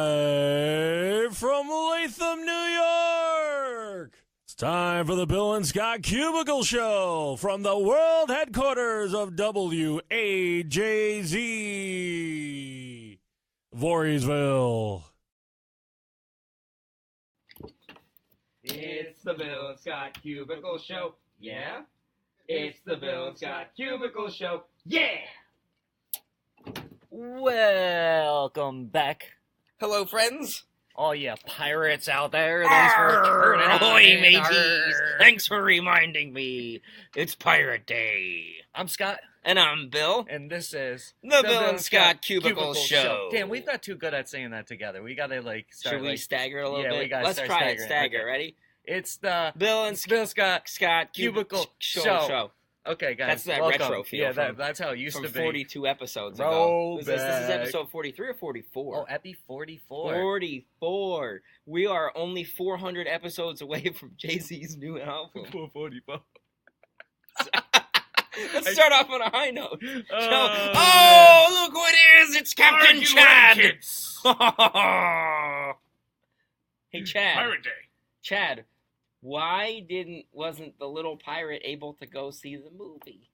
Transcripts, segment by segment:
Live from Latham, New York. It's time for the Bill and Scott Cubicle Show from the world headquarters of WAJZ, Voorheesville. It's the Bill and Scott Cubicle Show, yeah? It's the Bill and Scott Cubicle Show, yeah! Welcome back, Hello, friends. all you pirates out there. Thanks for turning on Ahoy, in. mateys. Arr. Thanks for reminding me. It's Pirate Day. I'm Scott, And I'm Bill. and this is The Bill and Scott Cubicle Show. Damn, we've got too good at saying that together. We gotta start. Should we stagger a little bit? we gotta Let's start try staggering. it. Stagger. Okay. Ready? It's the Bill and Bill Scott. Scott Cubicle Show. Show. Okay, guys, That's that welcome. retro feel Yeah, from- that's how it used From to be. 42 episodes Roll ago. This is back. episode 43 or 44? Oh, Epi 44. 44. We are only 400 episodes away from Jay-Z's new album. 44. Let's start off on a high note. Oh, Oh, look who it is! It's Captain Chad! Hey, Chad. Pirate Day. Chad, why wasn't the little pirate able to go see the movie?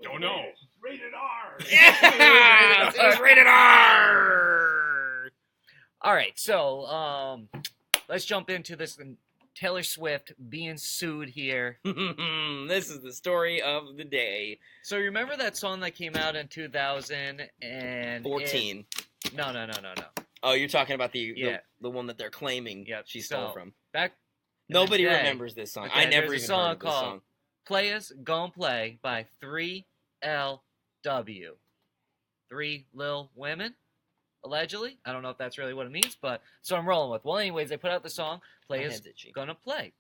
Don't know. Rated R. Yeah! It was rated R! All right, so let's jump into this. Taylor Swift being sued here. This is the story of the day. So remember that song that came out in 2014? No. Oh, you're talking about the Yeah. the one that they're claiming Yep, she stole so- from. Back in Nobody the day, remembers this song. okay, I never there's a even song heard of this called song. Players Gon' Play by 3LW. 3 Lil Women, allegedly. I don't know if that's really what it means, but so I'm rolling with. Well, anyways, they put out the song My Players head's itchy. Gonna Play.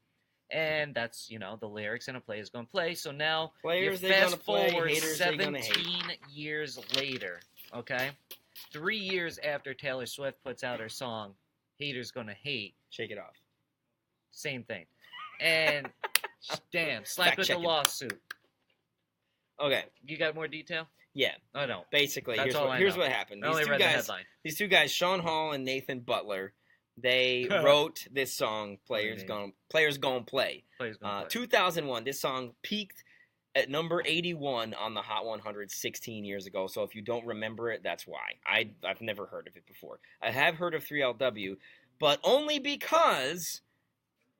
And that's, the lyrics in a Players Gonna Play. So now Players you they fast gonna play, forward haters they gonna hate. 17 years later, okay? 3 years after Taylor Swift puts out her song, Haters Gonna Hate, Shake it off. same thing. And, damn, slapped with a Fact-checking. lawsuit. Okay, You got more detail? yeah. I don't. Basically, That's here's all what, I here's know. what happened. I only read the headline. These two guys, Sean Hall and Nathan Butler, they wrote this song, Players Gonna Play. Players Gonna Play. 2001. This song peaked at number 81 on the Hot 100 16 years ago. So if you don't remember it, that's why. I've never heard of it before. I have heard of 3LW, but only because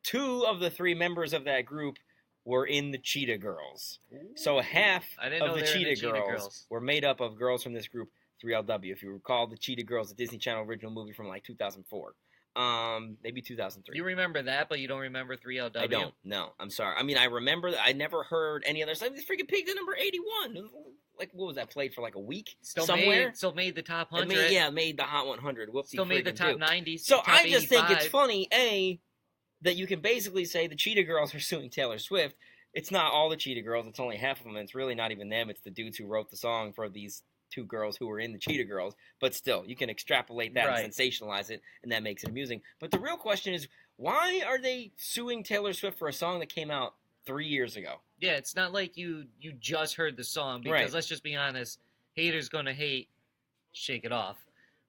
2 of the 3 members of that group were in the Cheetah Girls. So half I didn't know of the they were in the Cheetah Cheetah Girls Girls. were made up of girls from this group, 3LW. If you recall, the Cheetah Girls, the Disney Channel original movie from like 2004. Maybe 2003. You remember that, but you don't remember 3LW? I don't. No, I'm sorry. I mean, I remember. I never heard any other stuff. This freaking peaked at number 81. Like, what was that? Played for like a week somewhere. Still made the top 100. Made the Hot 100. Whoopsie. Still made the top do. 90. So top I just think it's 85. funny, that you can basically say the Cheetah Girls are suing Taylor Swift. It's not all the Cheetah Girls. It's only half of them. And it's really not even them. It's the dudes who wrote the song for these 2 girls who were in the Cheetah Girls. But still, you can extrapolate that Right. and sensationalize it, and that makes it amusing. But the real question is, why are they suing Taylor Swift for a song that came out 3 years ago? Yeah, it's not like you just heard the song, because Right. let's just be honest, Haters Gonna Hate, Shake It Off,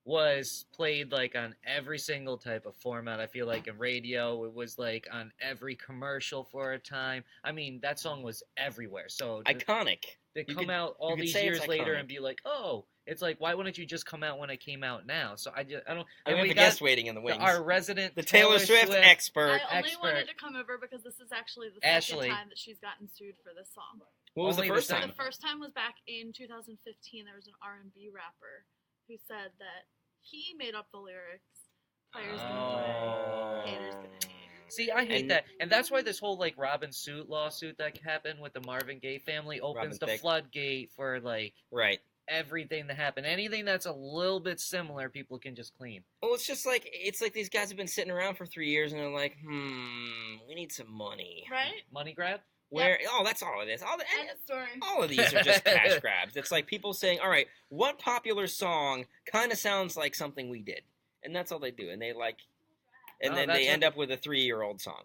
was played like on every single type of format. I feel like in radio, it was like on every commercial for a time. I mean, that song was everywhere. So Iconic. they You come could- out all you could these say it's years later iconic. and be like, oh, it's like, why wouldn't you just come out when it came out now? So I don't. I And have we a got guest waiting in the wings. our resident The Taylor Swift expert. I only expert. wanted to come over because this is actually the Ashley. second time that she's gotten sued for this song. What was Only the the first second- time? The first time was back in 2015. There was an R&B rapper who said that he made up the lyrics. Players gonna play, haters gonna hate. See, I hate And- that, and that's why this whole like Robin suit lawsuit that happened with the Marvin Gaye family opens Robin the Thicke. floodgate for like Right. everything to happen. Anything that's a little bit similar, people can just clean. Well, it's like these guys have been sitting around for 3 years and they're like, we need some money. Right? Money grab. Where? Oh, that's all it is. End of story. All of these are just cash grabs. It's like people saying, all right, what popular song kind of sounds like something we did? And that's all they do. And they Oh, then that's they what- end up with a 3-year-old song.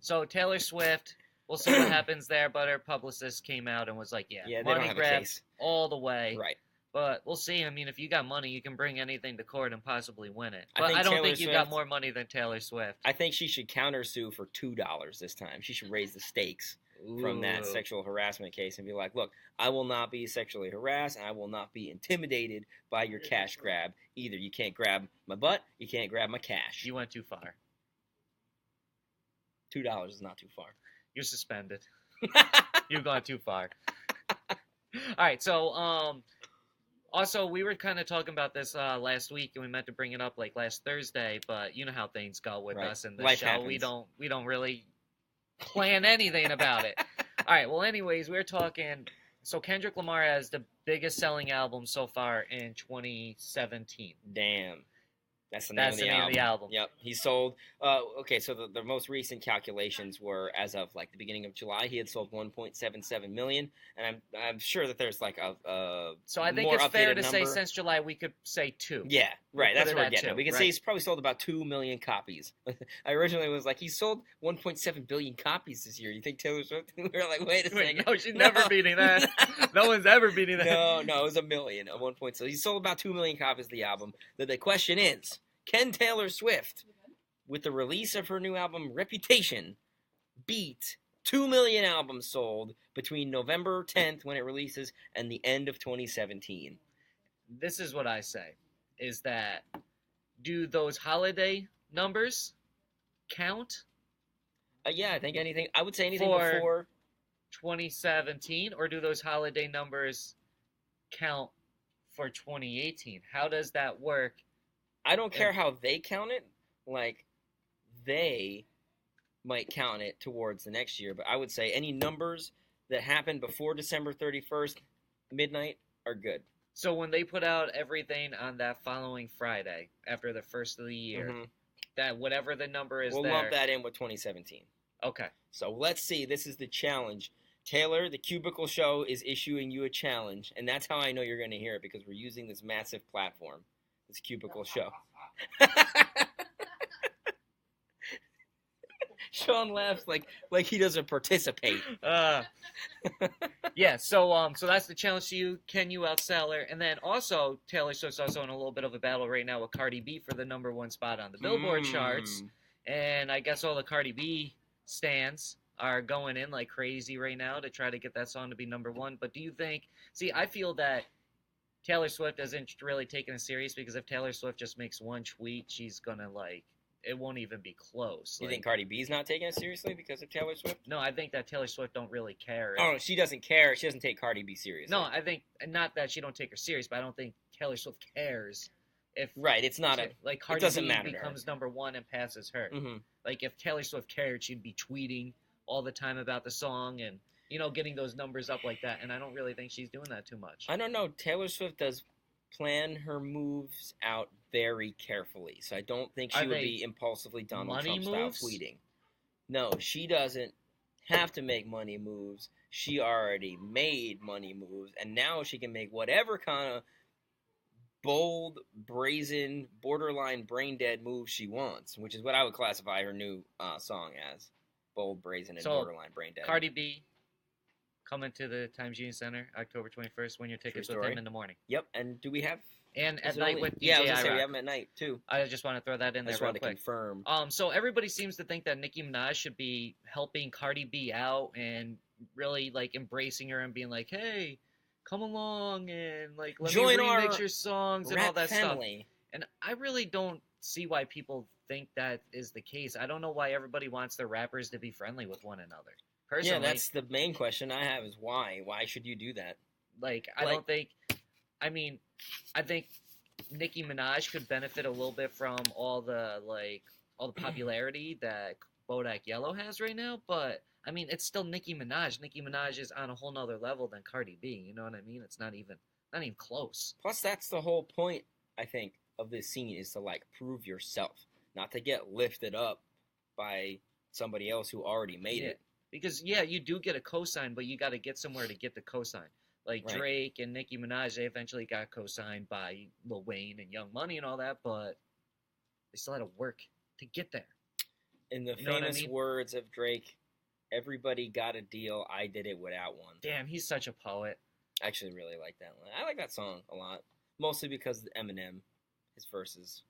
So Taylor Swift we'll see what happens there. But her publicist came out and was like, Yeah, they don't money have a grab case. all the way. Right. But we'll see. I mean, if you got money, you can bring anything to court and possibly win it. I But think I don't Taylor think you got Swift- more money than Taylor Swift. I think she should countersue for $2 this time. She should raise the stakes from that Ooh. sexual harassment case and be like, look, I will not be sexually harassed and I will not be intimidated by your cash grab either. You can't grab my butt, you can't grab my cash. You went too far. $2 is not too far. You're suspended. You've gone too far. All right, so also we were kind of talking about this last week, and we meant to bring it up like last Thursday, but you know how things go with Right. us in the Life show. happens. We don't really plan anything about it. All right, well, anyways, we're talking. So Kendrick Lamar has the biggest selling album so far in 2017. Damn. That's the name, of, the album. Yep. He sold. Okay, so the most recent calculations were as of like the beginning of July, he had sold 1.77 million, and I'm sure that there's like a So I think more it's fair updated to say number. since July we could say 2. Yeah, right. We'll That's put what it we're at getting at. 2, We can right. say he's probably sold about 2 million copies. I originally was like, he sold 1.7 billion copies this year. You think Taylor Swift? We were like, wait a second. No, she's never beating that. No one's ever beating that. No, it was a million at one point. So he sold about 2 million copies of the album. The question is, can Taylor Swift, with the release of her new album Reputation, beat 2 million albums sold between November 10th when it releases and the end of 2017? This is what I say, is that do those holiday numbers count Yeah, I think anything. I would say anything For- before. 2017, or do those holiday numbers count for 2018? How does that work? I don't care how they count it. Like, they might count it towards the next year, but I would say any numbers that happen before December 31st midnight are good. So when they put out everything on that following Friday, after the first of the year, Mhm. that whatever the number is We'll there. lump that in with 2017. Okay. So let's see. This is the challenge. Taylor, the Cubicle Show is issuing you a challenge, and that's how I know you're going to hear it, because we're using this massive platform, this Cubicle Show. Sean laughs like he doesn't participate. Yeah, so that's the challenge to you. Can you outsell her? And then also, Taylor Swift's also in a little bit of a battle right now with Cardi B for the #1 spot on the Billboard charts. And I guess all the Cardi B stans are going in like crazy right now to try to get that song to be #1. But do you think... See, I feel that Taylor Swift isn't really taking it serious, because if Taylor Swift just makes one tweet, she's going to, like... It won't even be close. You Like, think Cardi B's not taking it seriously because of Taylor Swift? No, I think that Taylor Swift don't really care. Oh, she doesn't care. She doesn't take Cardi B seriously. No, I think... Not that she don't take her serious, but I don't think Taylor Swift cares if... Right, it's not a... Like, Cardi doesn't B matter to her. becomes #1 and passes her. Mm-hmm. Like, if Taylor Swift cared, she'd be tweeting all the time about the song and, getting those numbers up like that. And I don't really think she's doing that too much. I don't know. Taylor Swift does plan her moves out very carefully, so I don't think she Are would they be impulsively Donald money Trump moves? style tweeting. No, she doesn't have to make money moves. She already made money moves, and now she can make whatever kind of bold, brazen, borderline brain dead move she wants, which is what I would classify her new song as. Bold, brazen, and So, borderline brain dead. Cardi B, coming to the Times Union Center October 21st. Win your tickets with story. him in the morning. Yep, and do we have... And is at it night only- with DJ Yeah, I was going to say, we I-Rock. have them at night, too. I just want to throw that in I there just real wanted to quick. confirm. So everybody seems to think that Nicki Minaj should be helping Cardi B out and really like embracing her and being like, "Hey, come along and like let Join me remix our your songs and all Rap that stuff." family. And I really don't see why people think that is the case. I don't know why everybody wants their rappers to be friendly with one another. Personally, Yeah, that's the main question I have is why? Why should you do that? like I don't think. I mean, I think Nicki Minaj could benefit a little bit from all the popularity that Bodak Yellow has right now, but I mean, it's still Nicki Minaj. Nicki Minaj is on a whole nother level than Cardi B. You know what I mean? It's not even close. Plus, that's the whole point, I think, of this scene is to, like, prove yourself, not to get lifted up by somebody else who already made it. Because yeah, you do get a cosign, but you got to get somewhere to get the cosign. Like Right. Drake and Nicki Minaj, they eventually got co-signed by Lil Wayne and Young Money and all that, but they still had to work to get there. In the You know what I famous mean? words of Drake, Everybody got a deal. I did it without one. Damn, he's such a poet. I actually really like that one. I like that song a lot. Mostly because of Eminem, his verses.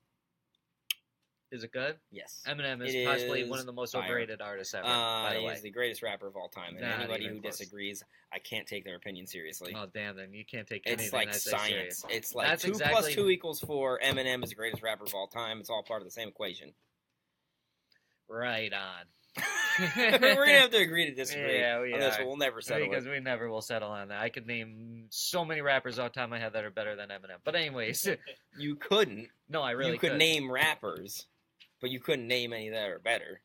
Is it good? Yes. Eminem is It possibly is one of the most fire. overrated artists ever, by the way. He's the greatest rapper of all time. And Not anybody even who close. disagrees, I can't take their opinion seriously. Oh, damn, then you can't take anything It's like I say science. serious. It's like That's 2 exactly- plus 2 equals 4. Eminem is the greatest rapper of all time. It's all part of the same equation. Right on. We're going to have to agree to disagree Yeah, we on this are. one. We'll never settle Because it. we never will settle on that. I could name so many rappers off the top of my head that are better than Eminem. But anyways, You couldn't. no, I really you could name rappers, but you couldn't name any that are better.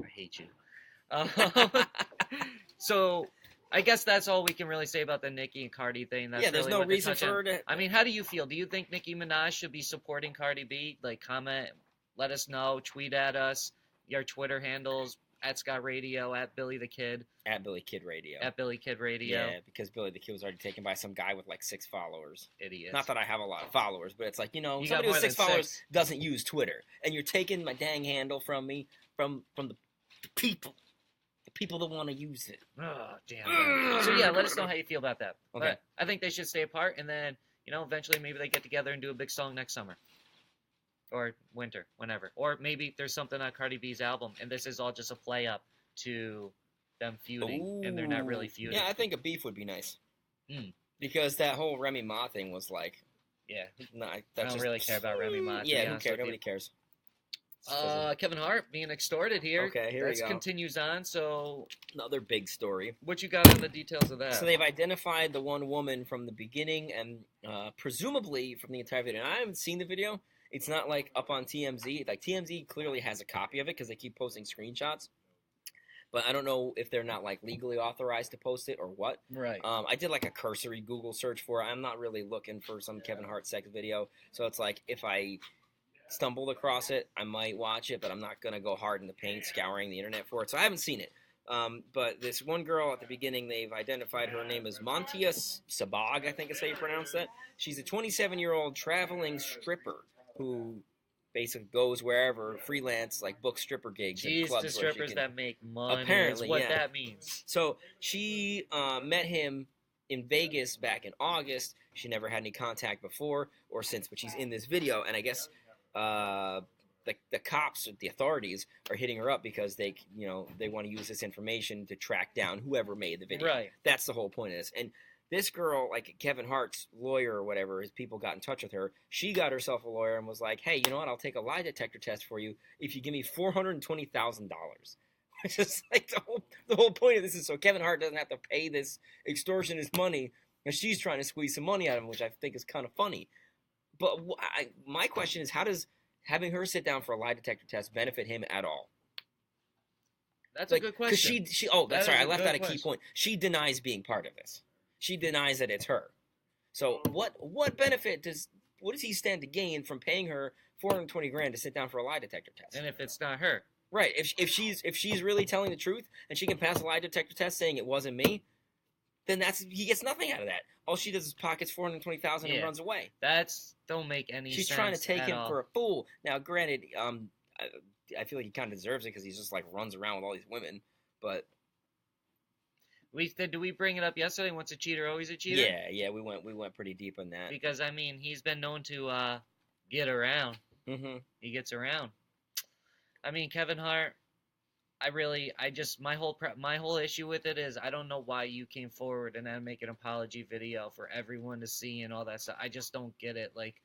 I hate you. So I guess that's all we can really say about the Nicki and Cardi thing. That's Yeah, there's really no what they reason touch for on. her to... I mean, how do you feel? Do you think Nicki Minaj should be supporting Cardi B? Like, comment, let us know, tweet at us. Your Twitter handles, at Scott Radio, at Billy the Kid, At Billy Kid Radio. at Billy Kid Radio. Yeah, because Billy the Kid was already taken by some guy with like 6 followers. Idiots. Not that I have a lot of followers, but it's like, You somebody got with more 6 than followers 6. doesn't use Twitter. And you're taking my dang handle from me, from the people. The people that want to use it. Oh, damn. Man. So, yeah, let us know how you feel about that. Okay. But I think they should stay apart, and then, eventually maybe they get together and do a big song next summer. Or winter, whenever. Or maybe there's something on Cardi B's album, and this is all just a play-up to them feuding, and they're not really feuding. Yeah, I think a beef would be nice. Mm. Because that whole Remy Ma thing was like, Yeah. nah, I that's don't really care about Remy Ma, to be Yeah, who honest cares? with you. Nobody cares. Kevin Hart being extorted here. Okay, here we that go. continues on. So, Another big story. what you got on the details of that? So they've identified the one woman from the beginning and presumably from the entire video. And I haven't seen the video. It's not like up on TMZ. Like TMZ clearly has a copy of it because they keep posting screenshots. But I don't know if they're not like legally authorized to post it or what. Right. I did like a cursory Google search for it. I'm not really looking for some Kevin Hart sex video. So it's like if I stumbled across it, I might watch it, but I'm not going to go hard in the paint scouring the internet for it. So I haven't seen it. But this one girl at the beginning, they've identified her name as Montia Sabag, I think is how you pronounce that. She's a 27-year-old traveling stripper who basically goes wherever, freelance, like book stripper gigs and Jeez, clubs. to where she strippers can... that make money. Apparently, is what yeah. that means. So she met him in Vegas back in August. She never had any contact before or since, but she's in this video, and I guess the cops, the authorities, are hitting her up because they want to use this information to track down whoever made the video. Right. That's the whole point of this. And this girl, like Kevin Hart's lawyer or whatever, his people got in touch with her. She got herself a lawyer and was like, "Hey, you know what? I'll take a lie detector test for you if you give me $420,000." Which is like the whole point of this is so Kevin Hart doesn't have to pay this extortionist money, and she's trying to squeeze some money out of him, which I think is kind of funny. But my question is, how does having her sit down for a lie detector test benefit him at all? That's Like, a good question. Because that's That sorry, is I a left good out a key question. point. She denies being part of this. She denies that it's her. So what benefit what does he stand to gain from paying her $420,000 to sit down for a lie detector test? And if it's not her, Right. If she's really telling the truth and she can pass a lie detector test saying it wasn't me, then he gets nothing out of that. All she does is pockets $420,000 and Yeah. runs away. don't make any She's sense. trying to take at him all. for a fool. Now, granted, I feel like he kind of deserves it because he's just like runs around with all these women. But Did we bring it up yesterday? Once a cheater, always a cheater. yeah, we went pretty deep on that. Because I mean, he's been known to get around. Mm-hmm. He gets around. I mean, Kevin Hart. My whole issue with it is I don't know why you came forward and then make an apology video for everyone to see and all that stuff. I just don't get it. Like,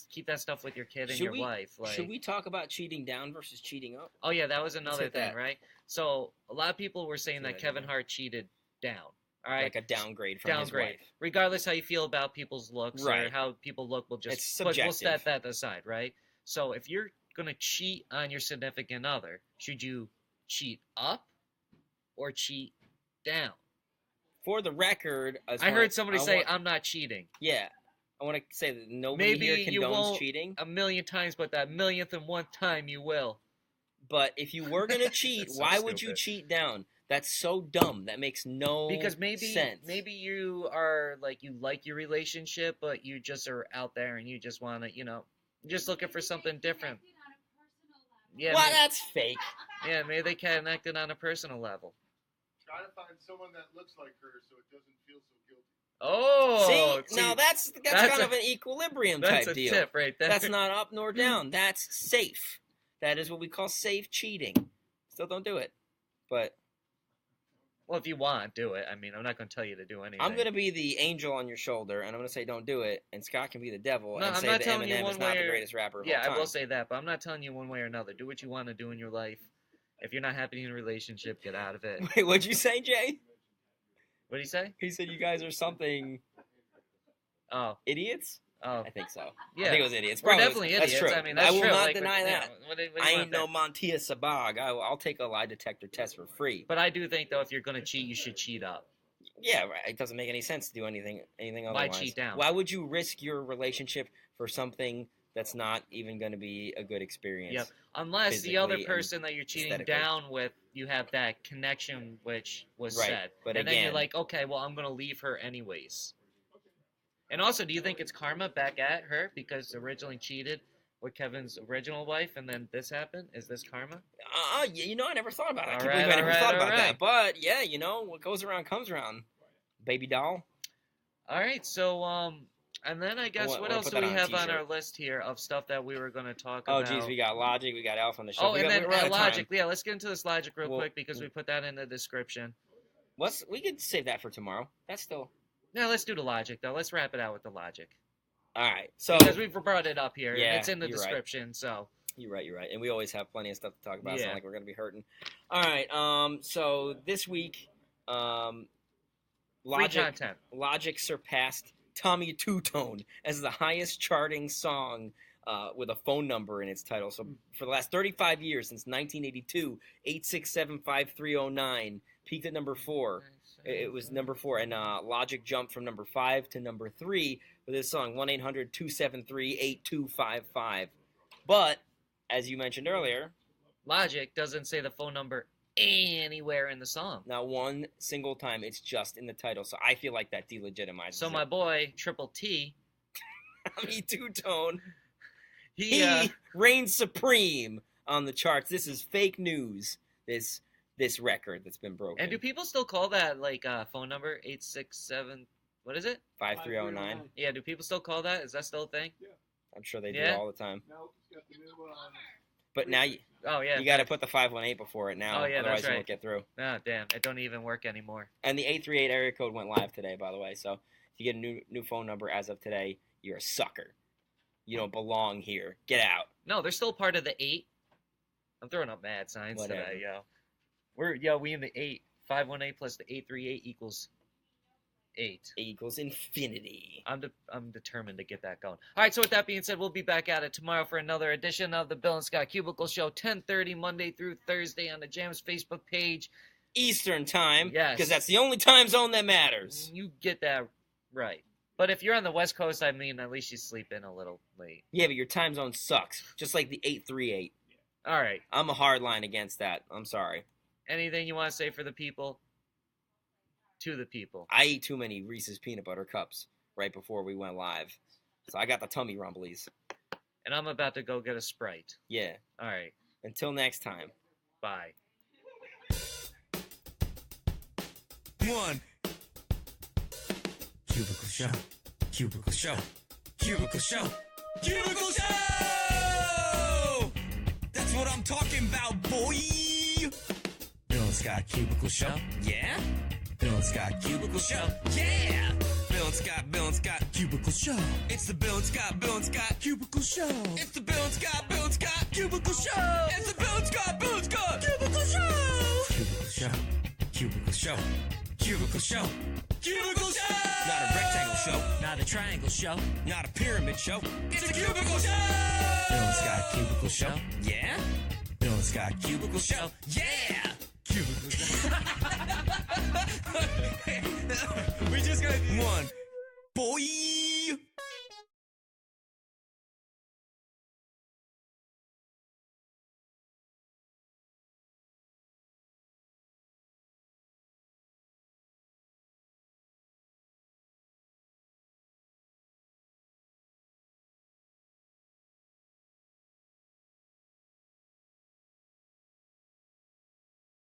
keep that stuff with your kid and your wife. Like, Should we talk about cheating down versus cheating up? Oh yeah, that was another hit thing, that. right? So a lot of people were saying That's that a good Kevin idea. Hart cheated down. All right, Like a downgrade from his downgrade. wife. Regardless how you feel about people's looks or Right. how people look, we'll It's just we'll subjective. set that aside, right? So if you're gonna cheat on your significant other, should you cheat up or cheat down? For the record, I heard somebody say, "I'm not cheating." yeah, I want to say that nobody Maybe here you condones won't- cheating. A million times, but that millionth and one time you will. But if you were gonna cheat, So why would you stupid. cheat down? That's so dumb. That makes no Because maybe sense. you are like you like your relationship, but you just are out there and you just want to, just looking for something different. Yeah, Well, maybe, that's fake. yeah, maybe they connected on a personal level. Try to find someone that looks like her so it doesn't feel so guilty. Oh, See, now that's that's kind a- of an equilibrium that's type a deal. tip right there. That's not up nor down. That's safe. That is what we call safe cheating. Still don't do it. But Well, if you want, do it. I mean, I'm not going to tell you to do anything. I'm going to be the angel on your shoulder, and I'm going to say don't do it, and Scott can be the devil No, and I'm say not that telling you Eminem one is not way the or- greatest rapper of Yeah, all I time. will say that, but I'm not telling you one way or another. Do what you want to do in your life. If you're not happy in a relationship, get out of it. Wait, what'd you say, Jay? What did he say? He said you guys are something Oh, idiots? oh, I think so. yeah. I think it was idiots. We're Probably definitely that's idiots. true. I mean, that's I will true. not Like, deny yeah, that. what do you I want ain't no there? Montia Sabag. I'll take a lie detector test for free. But I do think, though, if you're going to cheat, you should cheat up. Yeah, right. It doesn't make any sense to do anything Why otherwise. cheat down? Why would you risk your relationship for something that's not even going to be a good experience? Yep. Unless the other physically and person that you're cheating aesthetically. down with, you have that connection which was Right, said. but and then you're again- like, okay, well, I'm going to leave her anyways. And also, do you think it's karma back at her because originally cheated with Kevin's original wife and then this happened? Is this karma? Yeah, I never thought about it. I All can't right, believe I never all right, thought all about right. that. But yeah, what goes around comes around. Baby doll. All right, so, and then I guess We'll- what we'll else put do that we on a have on t-shirt. our list here of stuff that we were going to talk Oh, about? geez, we got Logic, we got Elf on the show. Oh, we and got, then we're out of time. Logic. Yeah, let's get into this Logic real Well- quick because we put that in the description. We could save that for tomorrow. That's still Yeah, let's do the Logic, though. Let's wrap it out with the Logic. all right. So Because we've brought it up here. Yeah, and it's in the you're right. description, so. You're right. And we always have plenty of stuff to talk about. It's Yeah. not like we're going to be hurting. All right. So this week, Free Logic content. surpassed Tommy Two Tone as the highest charting song with a phone number in its title. So for the last 35 years, since 1982, 8675309 peaked at number 4. It was number 4, and Logic jumped from number 5 to number 3 with his song 1-800-273-8255. But as you mentioned earlier, Logic doesn't say the phone number anywhere in the song. not one single time. It's just in the title. So I feel like that delegitimizes So it. my boy, Triple T, Tommy Two Tone, he he reigns supreme on the charts. This is fake news. This record that's been broken. and do people still call that, like, phone number, 867, what is it? 5309. Yeah, do people still call that? Is that still a thing? I'm sure they Yeah? do all the time. No, it's got the new But now you Oh, yeah. got to put the 518 before it now. Oh, yeah, otherwise that's you right. won't get through. Ah, damn, it don't even work anymore. And the 838 area code went live today, by the way. So if you get a new phone number as of today, you're a sucker. You don't belong here. Get out. No, they're still part of the 8. I'm throwing up mad signs Whatever. today, we in the 8. 518 plus the 838 equals 8. Equals infinity. I'm determined to get that going. All right, so with that being said, we'll be back at it tomorrow for another edition of the Bill and Scott Cubicle Show, 10:30 Monday through Thursday on the Jams Facebook page. Eastern time. Yes. Because that's the only time zone that matters. You get that right. But if you're on the West Coast, I mean, at least you sleep in a little late. Yeah, but your time zone sucks. Just like the 838. All right. I'm a hard line against that. I'm sorry. Anything you want to say for the people? To the people. I ate too many Reese's peanut butter cups right before we went live. So I got the tummy rumblies. And I'm about to go get a Sprite. Yeah. All right. Until next time. Bye. One. Cubicle Show. Cubicle Show. Cubicle Show. Cubicle Show! That's what I'm talking about, boy! Bill and Scott Cubicle Show. Yeah? Bill and Scott Cubicle Show. Yeah! Bill and Scott Cubicle Show. It's the Bill and Scott Cubicle Show. It's the Bill and Scott Cubicle Show. It's the Bill and Scott Cubicle Show. Cubicle Show. Cubicle Show. Cubicle Show. Cubicle Show! Not a rectangle show. Not a triangle show. Not a pyramid show. It's a cubicle show! Bill and Scott Cubicle Show. Yeah? Bill and Scott Cubicle Show. Yeah! Cubicle Show. We just got 1,